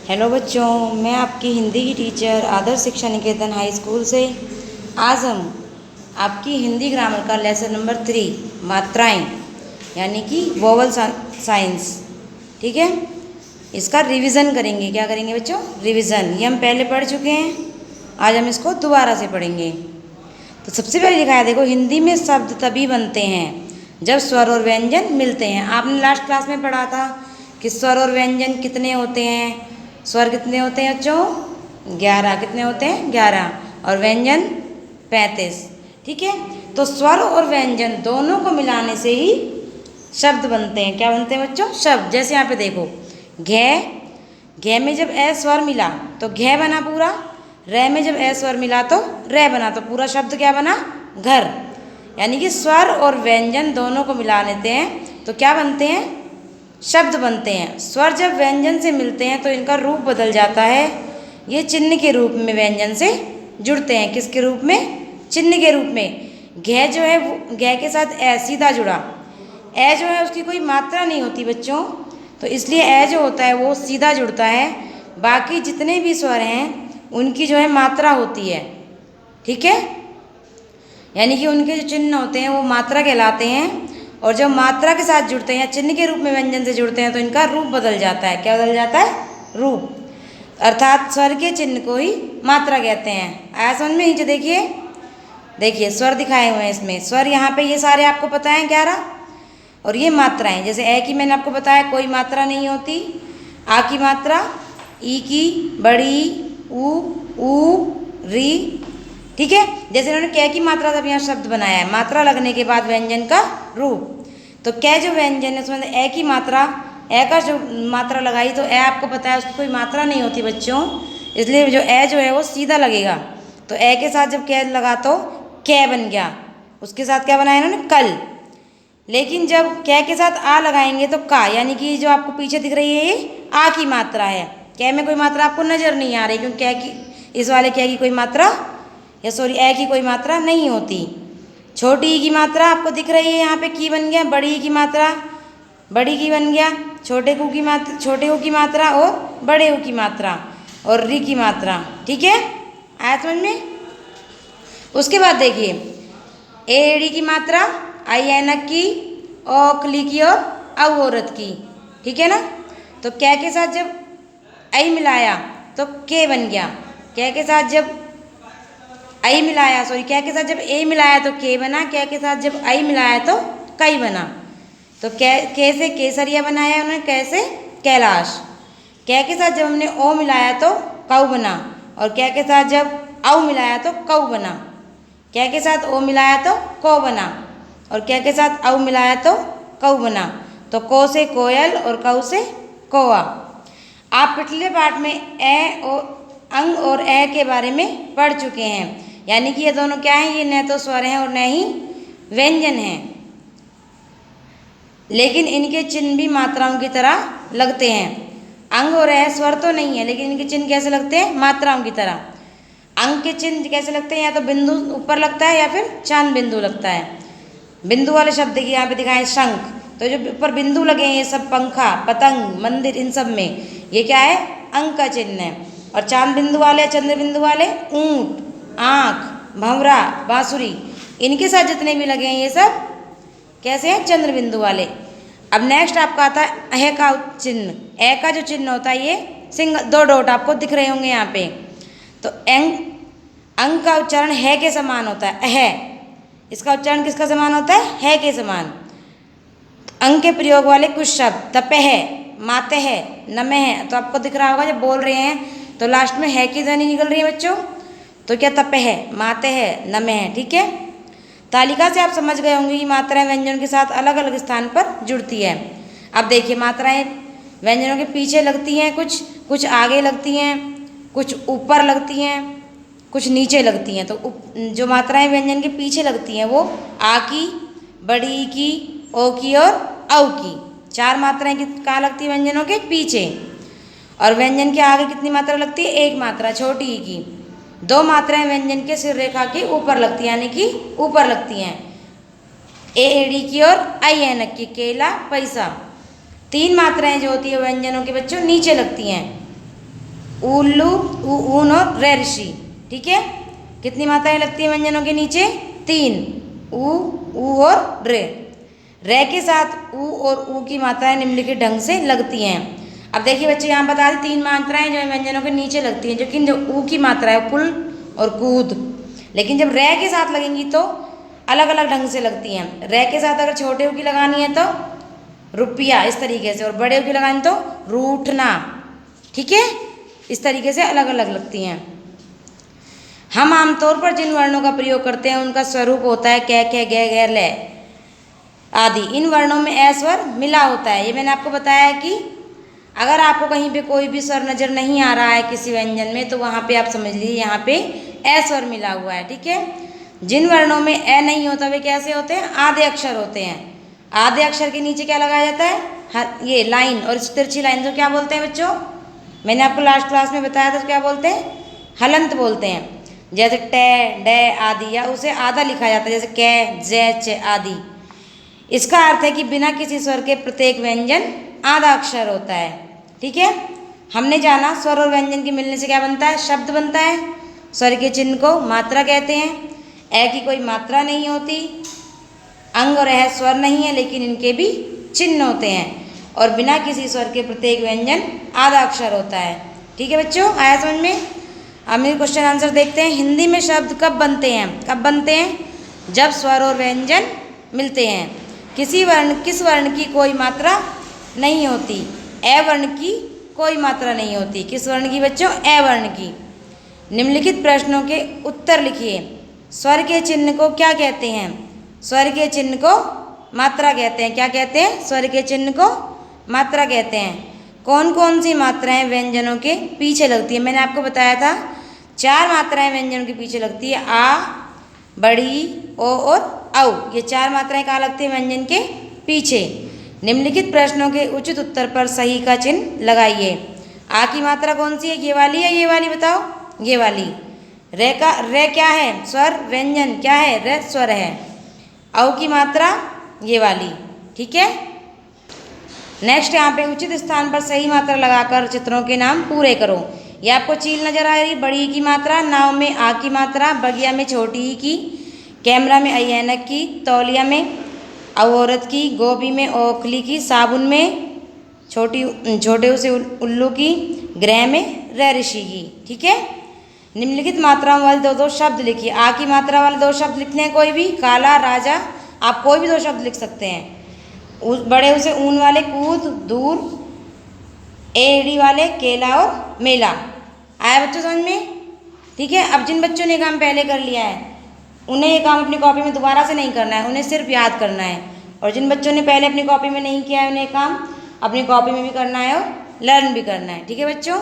Hello बच्चों, मैं आपकी हिंदी की टीचर आदर्श शिक्षा निकेतन हाई स्कूल से। आज हम आपकी हिंदी ग्रामर का लेसन नंबर 3 मात्राएं यानी कि वोवल साइंस, ठीक है, इसका रिवीजन करेंगे। क्या करेंगे बच्चों? रिवीजन। ये हम पहले पढ़ चुके हैं, आज हम इसको दोबारा से पढ़ेंगे। तो सबसे पहले लिखा है, देखो, हिंदी में शब्द तभी बनते हैं जब स्वर और व्यंजन मिलते हैं। आपने लास्ट क्लास में पढ़ा था कि स्वर और व्यंजन कितने होते हैं। स्वर कितने होते हैं बच्चों? 11। कितने होते हैं? 11। और व्यंजन 35। ठीक है, तो स्वर और व्यंजन दोनों को मिलाने से ही शब्द बनते हैं। क्या बनते हैं बच्चों? शब्द। जैसे यहाँ पे देखो, घे, घे में जब ए स्वर मिला तो घे बना पूरा। रे में जब ए स्वर मिला तो रे बना, तो पूरा शब्द क्या बना? घर। यानी कि स्वर और व्यंजन दोनों को मिला लेते हैं तो क्या बनते हैं? शब्द बनते हैं। स्वर जब व्यंजन से मिलते हैं तो इनका रूप बदल जाता है। ये चिन्ह के रूप में व्यंजन से जुड़ते हैं। किसके रूप में? चिन्ह के रूप में। घे जो है वो घे के साथ ए सीधा जुड़ा। ए जो है उसकी कोई मात्रा नहीं होती बच्चों, तो इसलिए ए जो होता है वो सीधा जुड़ता है। बाकी जितने भी स्वर हैं उनकी जो है मात्रा होती है। ठीक है, यानी कि उनके जो चिन्ह होते हैं वो मात्रा कहलाते हैं। और जब मात्रा के साथ जुड़ते हैं या चिन्ह के रूप में व्यंजन से जुड़ते हैं तो इनका रूप बदल जाता है। क्या बदल जाता है? रूप। अर्थात स्वर के चिन्ह को ही मात्रा कहते हैं। आया समझ में? नीचे देखिए, देखिए स्वर दिखाए हुए हैं इसमें। स्वर यहाँ पे ये सारे आपको पता है 11, और ये मात्राएं। जैसे ए की मैंने आपको बताया कोई मात्रा नहीं होती। आ की मात्रा, ई की, बड़ी, ऊ, री। ठीक है, जैसे इन्होंने कै की मात्रा तब यहाँ शब्द बनाया है, मात्रा लगने के बाद व्यंजन का रूप। तो कै जो व्यंजन है उसमें ए की मात्रा, ए का जो मात्रा लगाई तो ए आपको पता है उसकी कोई मात्रा नहीं होती बच्चों, इसलिए जो ए जो है वो सीधा लगेगा। तो ए के साथ जब कै लगा तो कै बन गया। उसके साथ क्या बनाया इन्होंने? कल। लेकिन जब कै के साथ आ लगाएंगे तो का, यानी कि जो आपको पीछे दिख रही है ये आ की मात्रा है। कै में कोई मात्रा आपको नजर नहीं आ रही क्योंकि कै की, इस वाले कै की कोई मात्रा, या सॉरी ए की कोई मात्रा नहीं होती। छोटी ई की मात्रा आपको दिख रही है, यहाँ पे की बन गया। बड़ी ई की मात्रा, बड़ी की बन गया। छोटे कू की मात्रा, छोटे ऊ की मात्रा, और बड़े ऊ की मात्रा, और री की मात्रा। ठीक है, आया समझ में? उसके बाद देखिए, ए एड़ी की मात्रा, आई ऐनक की, ओ कली की, और औ औरत की। ठीक है ना? तो कै के साथ जब आई मिलाया तो के बन गया। कै के साथ जब आई मिलाया, सॉरी कै के साथ जब ए मिलाया तो के बना। कै के साथ जब आई मिलाया तो कई बना। तो के से केसरिया बनाया उन्होंने, कैसे? कैलाश। कै के साथ जब हमने ओ मिलाया तो कऊ बना, और कै के साथ जब औ मिलाया तो कऊ बना। कै के साथ ओ मिलाया तो को बना, और कै के साथ औ मिलाया तो कऊ बना। तो को से कोयल और कऊ से कौआ। आप पिछले पाठ में ए और अंग और ए के बारे में पढ़ चुके हैं। यानी कि ये दोनों क्या हैं? ये न तो स्वर हैं और न ही व्यंजन हैं, लेकिन इनके चिन्ह भी मात्राओं की तरह लगते हैं। अंग और ए स्वर तो नहीं है, लेकिन इनके चिन्ह कैसे लगते हैं? मात्राओं की तरह। अंग के चिन्ह कैसे लगते हैं? या तो बिंदु ऊपर लगता है या फिर चांद बिंदु लगता है। बिंदु वाले शब्द की यहाँ पे दिखाएं शंख, तो जो ऊपर बिंदु लगे हैं ये सब पंखा, पतंग, मंदिर, इन सब में ये क्या है? अंग का चिन्ह है। और चांद बिंदु वाले, चंद्र बिंदु वाले, ऊंट, आँख, भंवरा, बांसुरी, इनके साथ जितने भी लगे हैं ये सब कैसे हैं? चंद्र बिंदु वाले। अब नेक्स्ट आपका आता है अह का चिन्ह। ए का जो चिन्ह होता है ये सिंगल, 2 डॉट आपको दिख रहे होंगे यहाँ पे। तो अंग का उच्चारण है के समान होता है, अह। इसका उच्चारण किसका समान होता है? है के समान। अंग के प्रयोग वाले कुछ शब्द, तपह, मातह, नमः, तो आपको दिख रहा होगा जब बोल रहे हैं तो लास्ट में है की ध्वनि निकल रही है बच्चों। तो क्या? तपह, मातह, नमः। ठीक है, तालिका से आप समझ गए होंगे कि मात्राएं व्यंजनों के साथ अलग अलग स्थान पर जुड़ती है। अब देखिए, मात्राएं व्यंजनों के पीछे लगती हैं, कुछ आगे लगती हैं, कुछ ऊपर लगती हैं, कुछ नीचे लगती हैं। तो जो मात्राएं व्यंजन के पीछे लगती हैं वो आ की, बड़ी ई की, ओ की और औ की। 4 मात्राएं कहाँ लगती है? व्यंजनों के पीछे। और व्यंजन के आगे कितनी मात्रा लगती है? 1 मात्रा, छोटी ई की। 2 मात्राएं व्यंजन के सिर रेखा के ऊपर लगती हैं, यानी कि ऊपर लगती हैं, ए एड़ी की और आई ऐनक की, केला, पैसा। 3 मात्राएं जो होती है व्यंजनों के बच्चों नीचे लगती हैं, उल्लू, ऊन और रे ऋषि। ठीक है, कितनी मात्राएं लगती हैं व्यंजनों के नीचे? 3, ऊ और रे के साथ ऊ और ऊ की मात्राएं निम्नलिखित ढंग से लगती हैं। अब देखिए बच्चे, यहाँ बता दें 3 मात्राएं जो व्यंजनों के नीचे लगती हैं, जो ऊ की मात्रा है कुल और कूद। लेकिन जब रे के साथ लगेंगी तो अलग अलग ढंग से लगती हैं। रे के साथ अगर छोटे ऊ की लगानी है तो रुपया इस तरीके से, और बड़े ऊ की लगानी तो रूठना। ठीक है, इस तरीके से अलग अलग लगती हैं। हम आमतौर पर जिन वर्णों का प्रयोग करते हैं उनका स्वरूप होता है कै, खे, गे, गे, ले आदि। इन वर्णों में ए स्वर मिला होता है। ये मैंने आपको बताया है कि अगर आपको कहीं पे कोई भी स्वर नजर नहीं आ रहा है किसी व्यंजन में, तो वहाँ पे आप समझ लीजिए यहाँ पे ए स्वर मिला हुआ है। ठीक है, जिन वर्णों में ए नहीं होता वे कैसे होते हैं? आधे अक्षर होते हैं। आधे अक्षर के नीचे क्या लगाया जाता है? ये लाइन, और इस तिरछी लाइन को क्या बोलते हैं बच्चों? मैंने आपको लास्ट क्लास में बताया था, क्या बोलते हैं? हलंत बोलते हैं। जैसे टे, डे आदि, या उसे आधा लिखा जाता है, जैसे कै, जे, चे आदि। इसका अर्थ है कि बिना किसी स्वर के प्रत्येक व्यंजन आधा अक्षर होता है। ठीक है, हमने जाना स्वर और व्यंजन के मिलने से क्या बनता है? शब्द बनता है। स्वर के चिन्ह को मात्रा कहते हैं। ए की कोई मात्रा नहीं होती, अंग और यह स्वर नहीं है, लेकिन इनके भी चिन्ह होते हैं, और बिना किसी स्वर के प्रत्येक व्यंजन आधा अक्षर होता है। ठीक है बच्चों, आया समझ में? अब मेरे क्वेश्चन आंसर देखते हैं। हिंदी में शब्द कब बनते हैं? कब बनते हैं? जब स्वर और व्यंजन मिलते हैं। किस वर्ण की कोई मात्रा नहीं होती? ए वर्ण की कोई मात्रा नहीं होती। किस वर्ण की बच्चों? ए वर्ण की। निम्नलिखित प्रश्नों के उत्तर लिखिए। स्वर के चिन्ह को क्या कहते हैं? स्वर के चिन्ह को मात्रा कहते हैं। क्या कहते हैं? स्वर के चिन्ह को मात्रा कहते हैं। कौन कौन सी मात्राएं व्यंजनों के पीछे लगती है? मैंने आपको बताया था 4 मात्राएं व्यंजनों के पीछे लगती है। आ, बड़ी, ओ और औ। ये 4 मात्राएं कहाँ लगती है? व्यंजन के पीछे। निम्नलिखित प्रश्नों के उचित उत्तर पर सही का चिन्ह लगाइए। आ की मात्रा कौन सी है? ये वाली है, ये वाली? बताओ। ये वाली। रे क्या है? स्वर। व्यंजन क्या है? रे स्वर है। औ की मात्रा ये वाली। ठीक है, नेक्स्ट यहाँ पे उचित स्थान पर सही मात्रा लगाकर चित्रों के नाम पूरे करो। ये आपको चील नजर आ रही, बड़ी की मात्रा। नाव में आ की मात्रा। बगिया में छोटी ई की। कैमरा में ऐनक की। तौलिया में औरत की। गोभी में ओखली की। साबुन में छोटे उसे उल्लू की। ग्रह में रे ऋषि की। ठीक है, निम्नलिखित मात्राओं वाले 2 शब्द लिखिए। आ की मात्रा वाले 2 शब्द लिखने हैं कोई भी। काला, राजा। आप कोई भी 2 शब्द लिख सकते हैं। बड़े उसे ऊन वाले कूद, दूर। एड़ी वाले केला और मेला। आया बच्चों समझ में? ठीक है, अब जिन बच्चों ने काम पहले कर लिया है उन्हें ये काम अपनी कॉपी में दोबारा से नहीं करना है, उन्हें सिर्फ याद करना है। और जिन बच्चों ने पहले अपनी कॉपी में नहीं किया है उन्हें काम अपनी कॉपी में भी करना है और लर्न भी करना है। ठीक है बच्चों?